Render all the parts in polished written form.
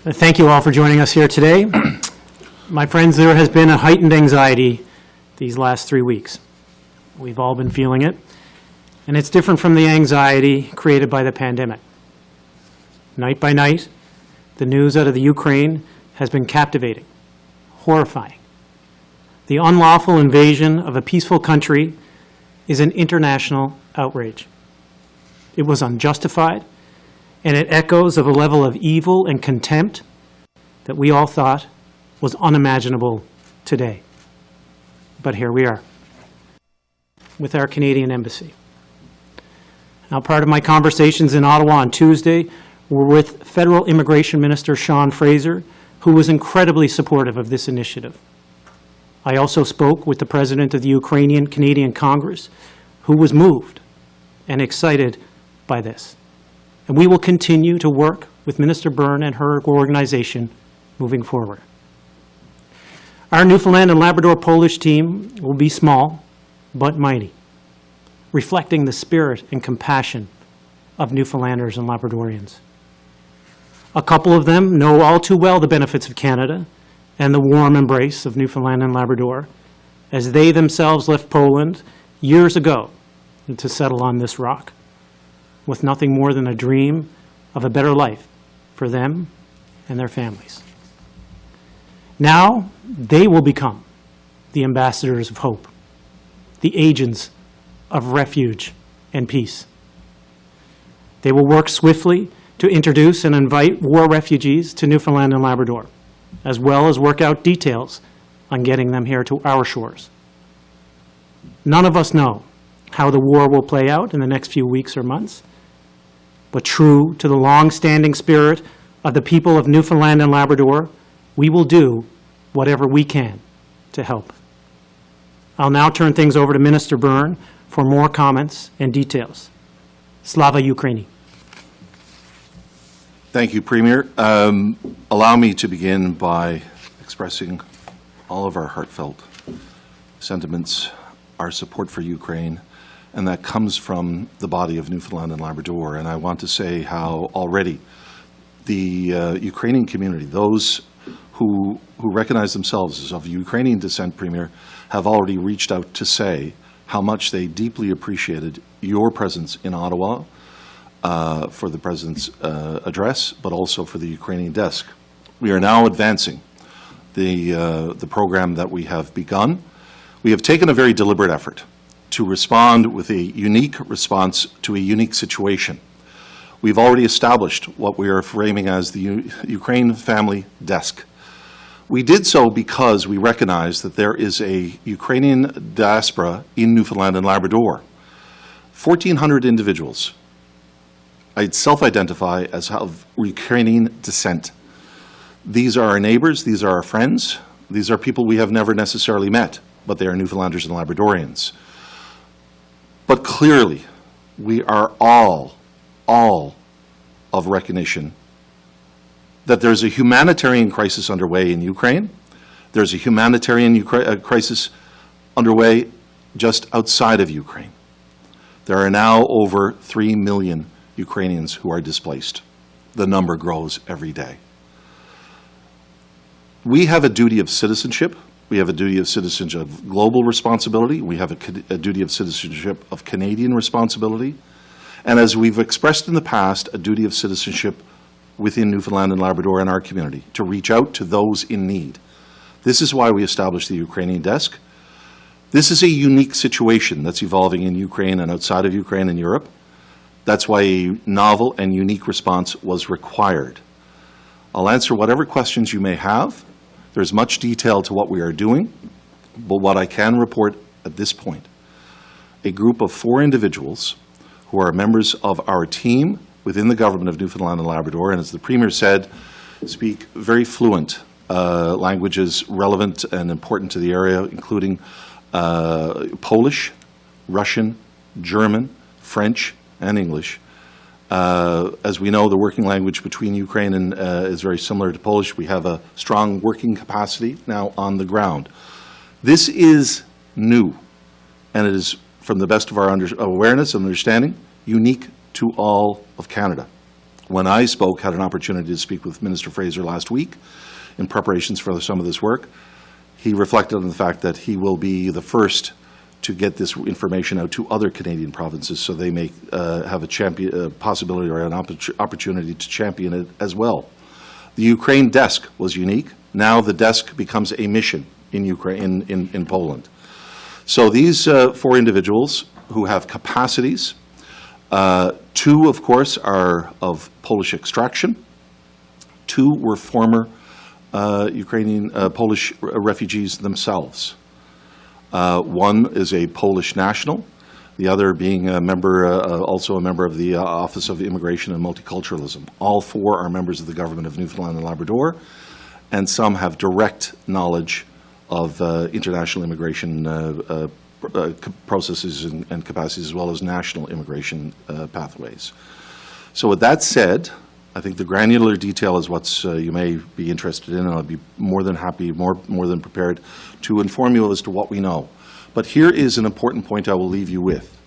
Thank you all for joining us here today. My friends, there has been a heightened anxiety these last 3 weeks. We've all been feeling it, and it's different from the anxiety created by the pandemic. Night by night, the news out of the Ukraine has been captivating, horrifying. The unlawful invasion of a peaceful country is an international outrage. It was unjustified, and it echoes of a level of evil and contempt that we all thought was unimaginable today. But here we are, with our Canadian Embassy. Now, part of my conversations in Ottawa on Tuesday were with Federal Immigration Minister Sean Fraser, who was incredibly supportive of this initiative. I also spoke with the President of the Ukrainian Canadian Congress, who was moved and excited by this. And we will continue to work with Minister Byrne and her organization moving forward. Our Newfoundland and Labrador Polish team will be small but mighty, reflecting the spirit and compassion of Newfoundlanders and Labradorians. A couple of them know all too well the benefits of Canada and the warm embrace of Newfoundland and Labrador, as they themselves left Poland years ago to settle on this rock, with nothing more than a dream of a better life for them and their families. Now, they will become the ambassadors of hope, the agents of refuge and peace. They will work swiftly to introduce and invite war refugees to Newfoundland and Labrador, as well as work out details on getting them here to our shores. None of us know how the war will play out in the next few weeks or months, but true to the long-standing spirit of the people of Newfoundland and Labrador, we will do whatever we can to help. I'll now turn things over to Minister Byrne for more comments and details. Slava Ukraini. Thank you, Premier. Allow me to begin by expressing all of our heartfelt sentiments, our support for Ukraine, and that comes from the body of Newfoundland and Labrador. And I want to say how already the Ukrainian community, those who recognize themselves as of Ukrainian descent, Premier, have already reached out to say how much they deeply appreciated your presence in Ottawa for the President's address, but also for the Ukrainian desk. We are now advancing the program that we have begun. We have taken a very deliberate effort to respond with a unique response to a unique situation. We've already established what we are framing as the Ukrainian Family Desk. We did so because we recognize that there is a Ukrainian diaspora in Newfoundland and Labrador. 1,400 individuals I'd self-identify as of Ukrainian descent. These are our neighbors, these are our friends, these are people we have never necessarily met, but they are Newfoundlanders and Labradorians. But clearly, we are all of recognition that there's a humanitarian crisis underway in Ukraine. There's a humanitarian crisis underway just outside of Ukraine. There are now over 3 million Ukrainians who are displaced. The number grows every day. We have a duty of citizenship. We have a duty of citizenship of global responsibility. We have a duty of citizenship of Canadian responsibility. And as we've expressed in the past, a duty of citizenship within Newfoundland and Labrador and our community to reach out to those in need. This is why we established the Ukrainian desk. This is a unique situation that's evolving in Ukraine and outside of Ukraine and Europe. That's why a novel and unique response was required. I'll answer whatever questions you may have. There's much detail to what we are doing, but what I can report at this point, a group of 4 individuals who are members of our team within the government of Newfoundland and Labrador, and as the Premier said, speak very fluent languages relevant and important to the area, including Polish, Russian, German, French, and English. As we know, the working language between Ukraine and is very similar to Polish. We have a strong working capacity now on the ground. This is new, and it is, from the best of our awareness and understanding, unique to all of Canada. When I spoke, had an opportunity to speak with Minister Fraser last week in preparations for some of this work, he reflected on the fact that he will be the first to get this information out to other Canadian provinces so they may have a possibility or an opportunity to champion it as well. The Ukraine desk was unique. Now the desk becomes a mission in Ukraine, in Poland. So these 4 individuals who have capacities, 2, of course, are of Polish extraction. 2 were former Ukrainian, Polish refugees themselves. 1 is a Polish national, the other being a member, also a member of the Office of Immigration and Multiculturalism. All 4 are members of the government of Newfoundland and Labrador, and some have direct knowledge of international immigration processes and capacities, as well as national immigration pathways. So with that said, I think the granular detail is what you may be interested in, and I'll be more than happy, more than prepared to inform you as to what we know. But here is an important point I will leave you with.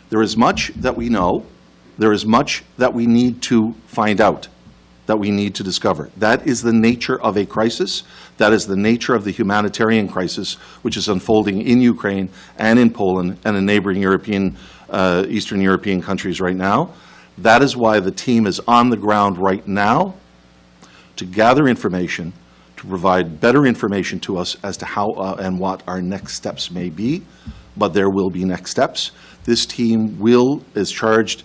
There is much that we know. There is much that we need to find out, that we need to discover. That is the nature of a crisis. That is the nature of the humanitarian crisis which is unfolding in Ukraine and in Poland and in neighboring European, Eastern European countries right now. That is why the team is on the ground right now to gather information, to provide better information to us as to how and what our next steps may be. But there will be next steps. This team is charged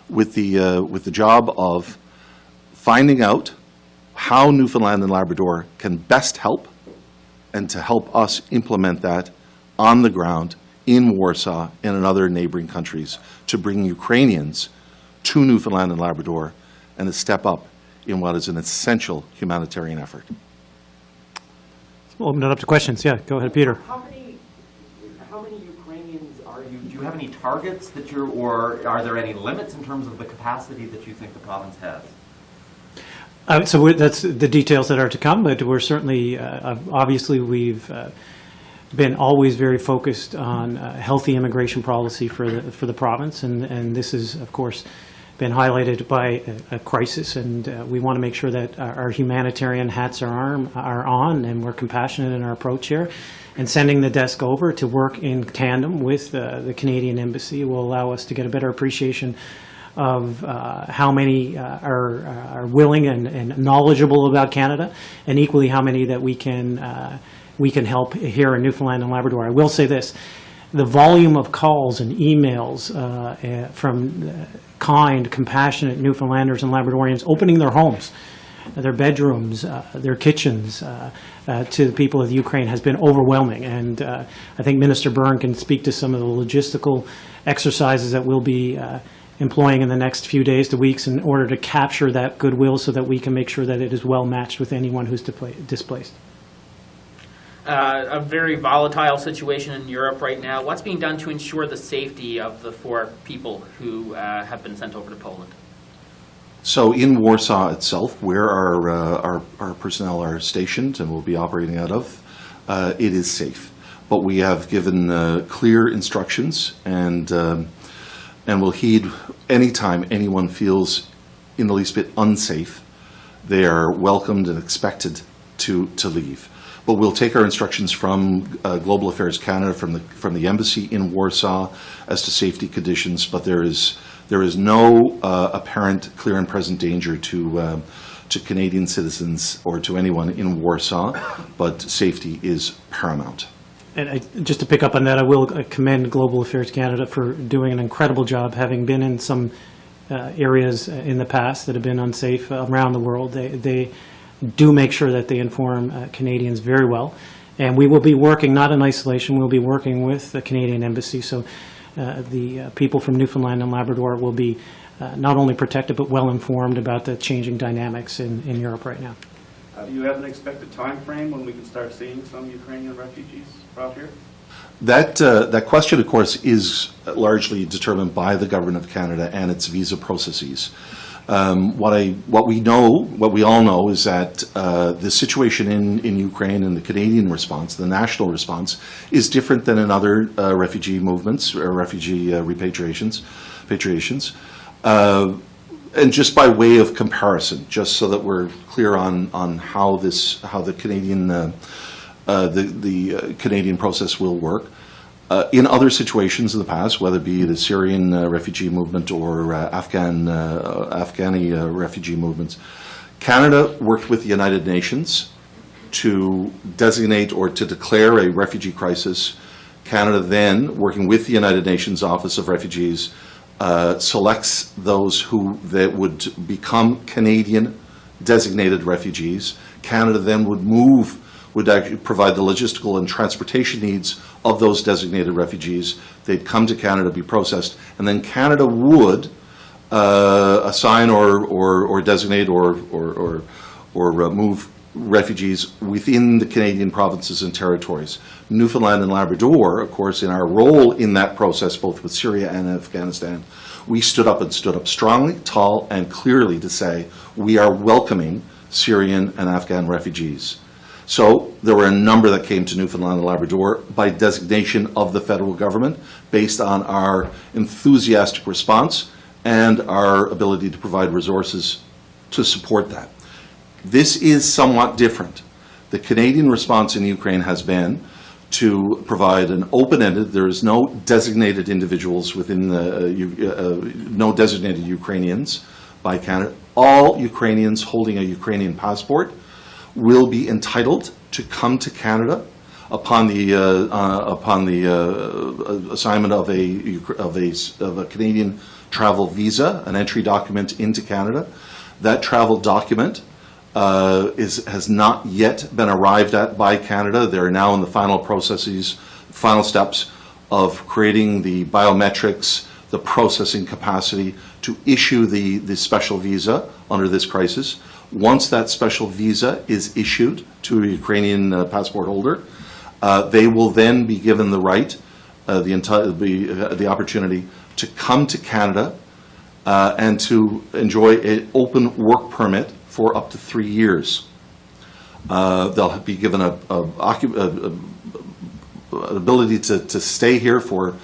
with the job of finding out how Newfoundland and Labrador can best help, and to help us implement that on the ground in Warsaw and in other neighboring countries to bring Ukrainians to Newfoundland and Labrador and to step up in what is an essential humanitarian effort. We'll open it up to questions. Yeah, go ahead, Peter. How many Ukrainians are you? Do you have any targets that you're, or are there any limits in terms of the capacity that you think the province has? So that's the details that are to come, but we're certainly, obviously, we've been always very focused on healthy immigration policy for the province, and this is, of course, been highlighted by a crisis, and we want to make sure that our humanitarian hats are on, and we're compassionate in our approach here. And sending the desk over to work in tandem with the Canadian Embassy will allow us to get a better appreciation of how many are willing and knowledgeable about Canada, and equally how many that we can help here in Newfoundland and Labrador. I will say this: the volume of calls and emails from kind, compassionate Newfoundlanders and Labradorians opening their homes, their bedrooms, their kitchens to the people of Ukraine has been overwhelming. And I think Minister Byrne can speak to some of the logistical exercises that we'll be employing in the next few days to weeks in order to capture that goodwill so that we can make sure that it is well matched with anyone who's displaced. A very volatile situation in Europe right now. What's being done to ensure the safety of the 4 people who have been sent over to Poland? So in Warsaw itself, where our personnel are stationed and will be operating out of, it is safe. But we have given clear instructions, and will heed any time anyone feels in the least bit unsafe. They are welcomed and expected to leave. But we'll take our instructions from Global Affairs Canada, from the embassy in Warsaw, as to safety conditions. But there is no apparent, clear and present danger to Canadian citizens or to anyone in Warsaw. But safety is paramount. And just to pick up on that, I will commend Global Affairs Canada for doing an incredible job, having been in some areas in the past that have been unsafe around the world. They do make sure that they inform Canadians very well. And we will be working, not in isolation, we'll be working with the Canadian Embassy. So the people from Newfoundland and Labrador will be not only protected, but well informed about the changing dynamics in Europe right now. Do you have an expected time frame when we can start seeing some Ukrainian refugees out here? That question, of course, is largely determined by the Government of Canada and its visa processes. What we all know is that the situation in Ukraine and the Canadian response, the national response, is different than in other refugee movements or refugee repatriations. And just by way of comparison, just so that we're clear on how the Canadian process will work. In other situations in the past, whether it be the Syrian refugee movement or Afghani refugee movements, Canada worked with the United Nations to designate or to declare a refugee crisis. Canada then, working with the United Nations Office of Refugees, selects those that would become Canadian designated refugees. Canada then would actually provide the logistical and transportation needs of those designated refugees. They'd come to Canada, be processed, and then Canada would assign or designate or move refugees within the Canadian provinces and territories. Newfoundland and Labrador, of course, in our role in that process, both with Syria and Afghanistan, we stood up strongly, tall, and clearly to say we are welcoming Syrian and Afghan refugees. So there were a number that came to Newfoundland and Labrador by designation of the federal government based on our enthusiastic response and our ability to provide resources to support that. This is somewhat different. The Canadian response in Ukraine has been to provide an open-ended, there is no designated individuals within no designated Ukrainians by Canada. All Ukrainians holding a Ukrainian passport will be entitled to come to Canada upon the assignment of a Canadian travel visa, an entry document into Canada. That travel document has not yet been arrived at by Canada. They're now in the final steps of creating the biometrics, the processing capacity to issue the special visa under this crisis. Once that special visa is issued to a Ukrainian passport holder, they will then be given the right, the opportunity to come to Canada and to enjoy an open work permit for up to 3 years. They'll be given an ability to stay here for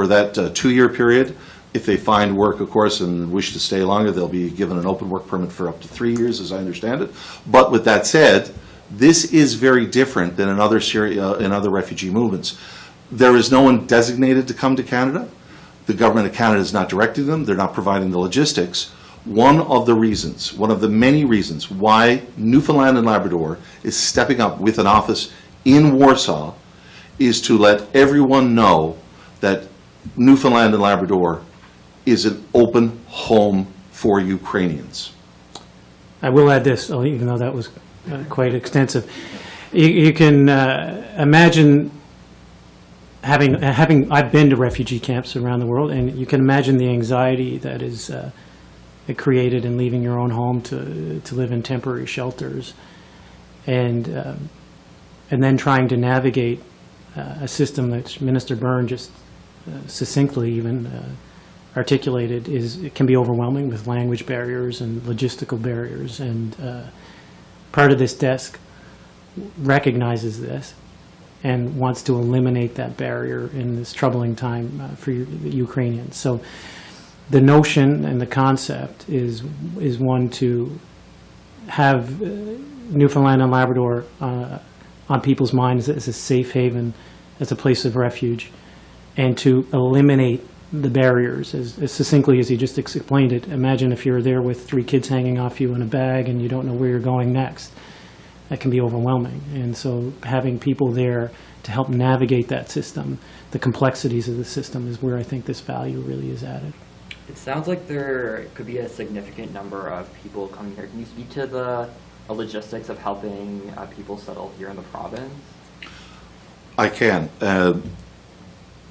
that 2-year period. If they find work, of course, and wish to stay longer, they'll be given an open work permit for up to 3 years, as I understand it. But with that said, this is very different than in other refugee movements. There is no one designated to come to Canada. The government of Canada is not directing them. They're not providing the logistics. One of the many reasons why Newfoundland and Labrador is stepping up with an office in Warsaw is to let everyone know that Newfoundland and Labrador is an open home for Ukrainians. I will add this, even though that was quite extensive. You can imagine I've been to refugee camps around the world, and you can imagine the anxiety that is created in leaving your own home to live in temporary shelters, and then trying to navigate a system that Minister Byrne just succinctly even articulated it can be overwhelming with language barriers and logistical barriers, and part of this desk recognizes this and wants to eliminate that barrier in this troubling time for the Ukrainians. So the notion and the concept is one to have Newfoundland and Labrador on people's minds as a safe haven, as a place of refuge, and to eliminate the barriers as succinctly as you just explained it. Imagine if you're there with 3 kids hanging off you in a bag and you don't know where you're going next. That can be overwhelming. And so having people there to help navigate that system, the complexities of the system, is where I think this value really is added. It sounds like there could be a significant number of people coming here. Can you speak to the logistics of helping people settle here in the province? I can.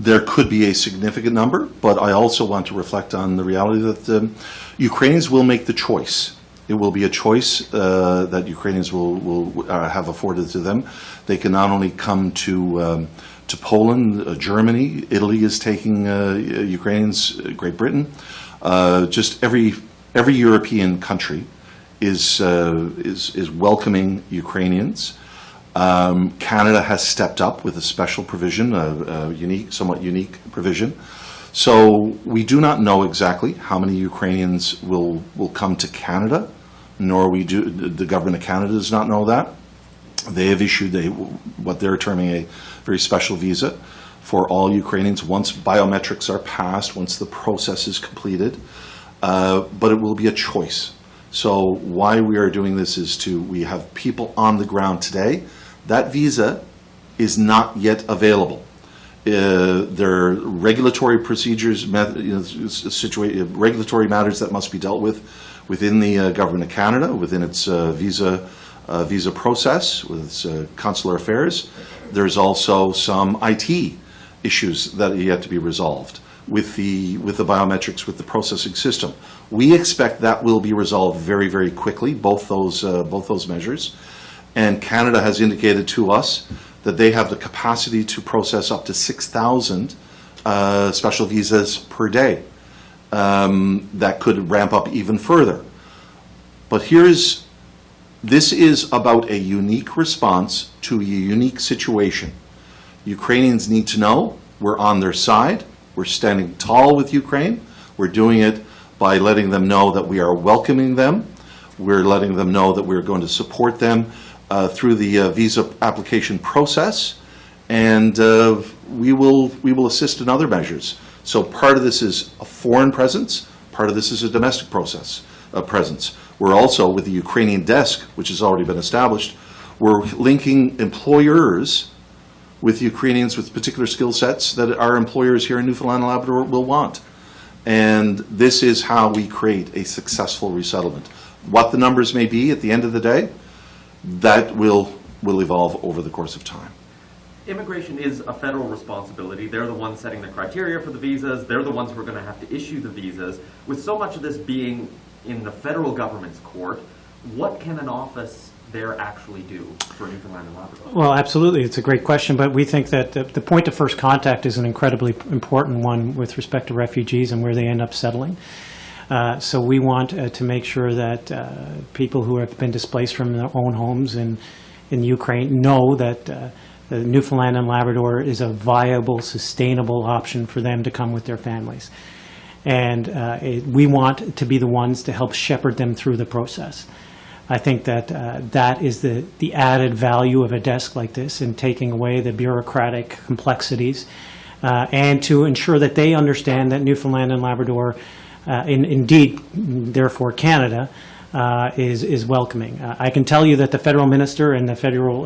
There could be a significant number, but I also want to reflect on the reality that Ukrainians will make the choice. It will be a choice that Ukrainians will have afforded to them. They can not only come to Poland, Germany, Italy is taking Ukrainians, Great Britain. Just every European country is welcoming Ukrainians. Canada has stepped up with a special provision, a somewhat unique provision. So we do not know exactly how many Ukrainians will come to Canada, nor the government of Canada does not know that. They have issued what they're terming a very special visa for all Ukrainians once biometrics are passed, once the process is completed, but it will be a choice. So why we are doing this is we have people on the ground today. That visa is not yet available. There are regulatory procedures, regulatory matters that must be dealt with within the government of Canada, within its visa process, with its consular affairs. There's also some IT issues that yet to be resolved with the biometrics, with the processing system. We expect that will be resolved very, very quickly, both those measures. And Canada has indicated to us that they have the capacity to process up to 6,000 special visas per day. That could ramp up even further. But this is about a unique response to a unique situation. Ukrainians need to know we're on their side. We're standing tall with Ukraine. We're doing it by letting them know that we are welcoming them. We're letting them know that we're going to support them through the visa application process, and we will assist in other measures. So part of this is a foreign presence, part of this is a domestic presence. We're also, with the Ukrainian desk, which has already been established, we're linking employers with Ukrainians with particular skill sets that our employers here in Newfoundland and Labrador will want. And this is how we create a successful resettlement. What the numbers may be at the end of the day, that will evolve over the course of time. Immigration is a federal responsibility. They're the ones setting the criteria for the visas. They're the ones who are going to have to issue the visas. With so much of this being in the federal government's court, what can an office there actually do for Newfoundland and Labrador? Well, absolutely. It's a great question, but we think that the point of first contact is an incredibly important one with respect to refugees and where they end up settling. So we want to make sure that people who have been displaced from their own homes in Ukraine know that Newfoundland and Labrador is a viable, sustainable option for them to come with their families. And we want to be the ones to help shepherd them through the process. I think that that is the added value of a desk like this in taking away the bureaucratic complexities and to ensure that they understand that Newfoundland and Labrador, indeed, therefore Canada, is welcoming. I can tell you that the federal minister and the federal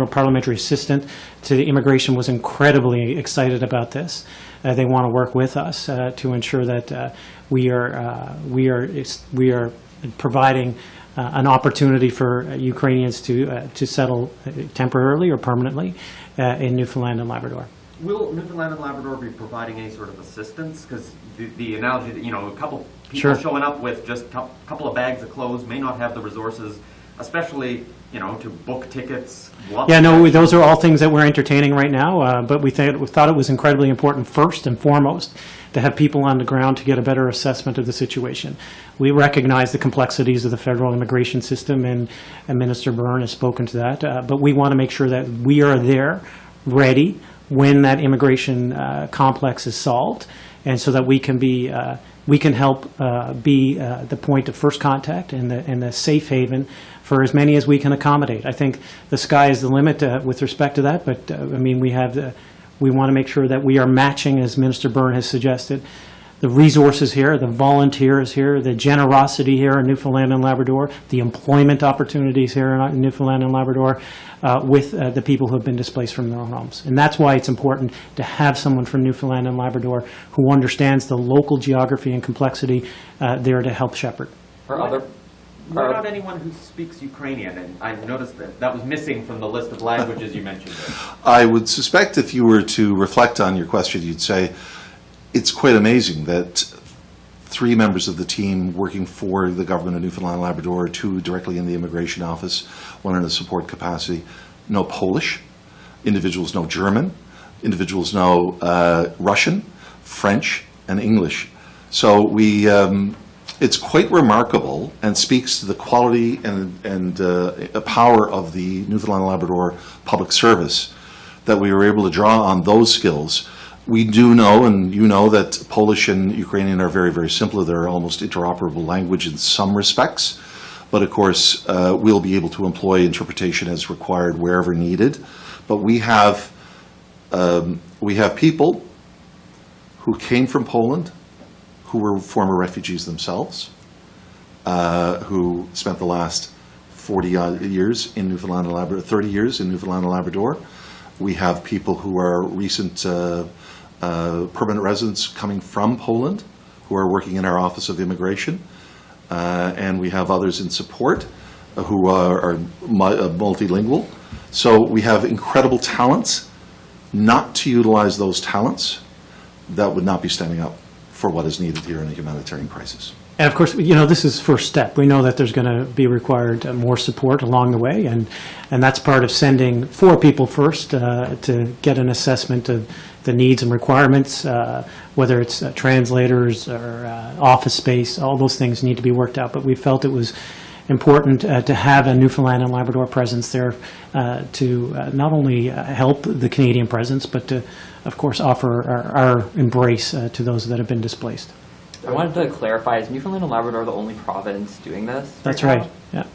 parliamentary assistant to the immigration was incredibly excited about this. They want to work with us to ensure that we are providing an opportunity for Ukrainians to settle temporarily or permanently in Newfoundland and Labrador. Will Newfoundland and Labrador be providing any sort of assistance? Because the analogy that, a couple people Sure. showing up with just a couple of bags of clothes may not have the resources, especially, to book tickets. Yeah, no, those are all things that we're entertaining right now, but we thought it was incredibly important first and foremost to have people on the ground to get a better assessment of the situation. We recognize the complexities of the federal immigration system, and Minister Byrne has spoken to that, but we want to make sure that we are there, ready, when that immigration complex is solved, and so that we can help be the point of first contact and the safe haven for as many as we can accommodate. I think the sky is the limit with respect to that, but we want to make sure that we are matching, as Minister Byrne has suggested, the resources here, the volunteers here, the generosity here in Newfoundland and Labrador, the employment opportunities here in Newfoundland and Labrador with the people who have been displaced from their own homes. And that's why it's important to have someone from Newfoundland and Labrador who understands the local geography and complexity there to help shepherd. Why not anyone who speaks Ukrainian? And I noticed that was missing from the list of languages you mentioned there. I would suspect if you were to reflect on your question, you'd say, it's quite amazing that 3 members of the team working for the government of Newfoundland and Labrador, 2 directly in the immigration office, 1 in a support capacity, know Polish, individuals know German, individuals know Russian, French, and English. So it's quite remarkable and speaks to the quality and power of the Newfoundland and Labrador public service that we were able to draw on those skills We do know, and you know, that Polish and Ukrainian are very, very similar. They're almost interoperable language in some respects. But of course, we'll be able to employ interpretation as required wherever needed. But we have people who came from Poland, who were former refugees themselves, who spent the last 40 years in Newfoundland and Labrador, 30 years in Newfoundland and Labrador. We have people who are recent permanent residents coming from Poland, who are working in our Office of Immigration. And we have others in support who are multilingual. So we have incredible talents. Not to utilize those talents, that would not be standing up for what is needed here in a humanitarian crisis. And of course, you know, this is first step. We know that there's going to be required more support along the way, and that's part of sending 4 people first to get an assessment of the needs and requirements, whether it's translators or office space. All those things need to be worked out, but we felt it was important to have a Newfoundland and Labrador presence there to not only help the Canadian presence, but to, of course, offer our embrace to those that have been displaced. I wanted to clarify, is Newfoundland and Labrador the only province doing this? That's now? right, yeah.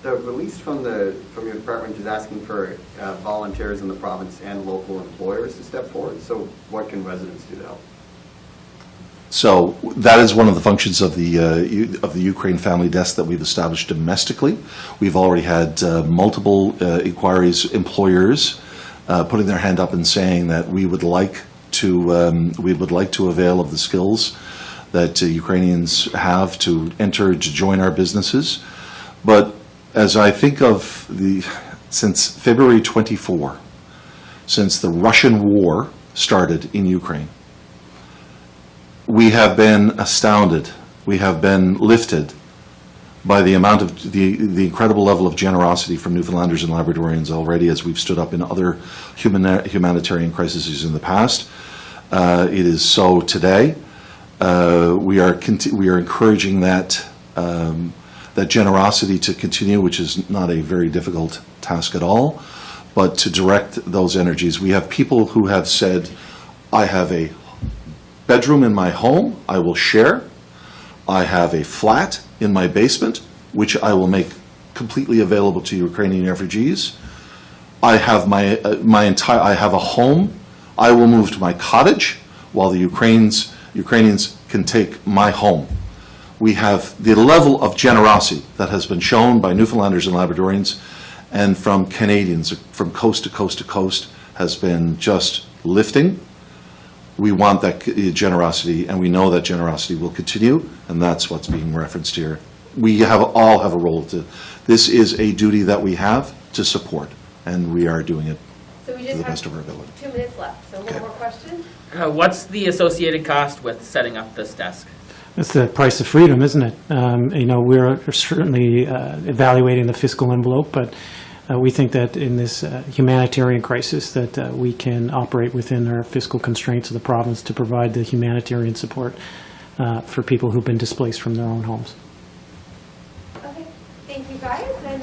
The release from your department is asking for volunteers in the province and local employers to step forward. So what can residents do to help? So that is one of the functions of the Ukraine Family Desk that we've established domestically. We've already had multiple inquiries, employers putting their hand up and saying that we would like to avail of the skills that Ukrainians have to join our businesses. But as I think of since February 24, since the Russian war started in Ukraine, we have been astounded, we have been lifted by the amount of the incredible level of generosity from Newfoundlanders and Labradorians already, as we've stood up in other humanitarian crises in the past. It is so today. We are encouraging that generosity to continue, which is not a very difficult task at all, but to direct those energies. We have people who have said, I have a bedroom in my home I will share. I have a flat in my basement, which I will make completely available to Ukrainian refugees. I have I have a home. I will move to my cottage while the Ukrainians can take my home. We have the level of generosity that has been shown by Newfoundlanders and Labradorians and from Canadians from coast to coast to coast has been just lifting. We want that generosity, and we know that generosity will continue, and that's what's being referenced here. We all have a role to. This is a duty that we have to support, and we are doing it So we to just the have best of our ability. 2 minutes left, so Okay. one more question. What's the associated cost with setting up this desk? That's the price of freedom, isn't it? You know, we're certainly evaluating the fiscal envelope, but we think that in this humanitarian crisis that we can operate within our fiscal constraints of the province to provide the humanitarian support for people who've been displaced from their own homes. Okay, thank you guys, and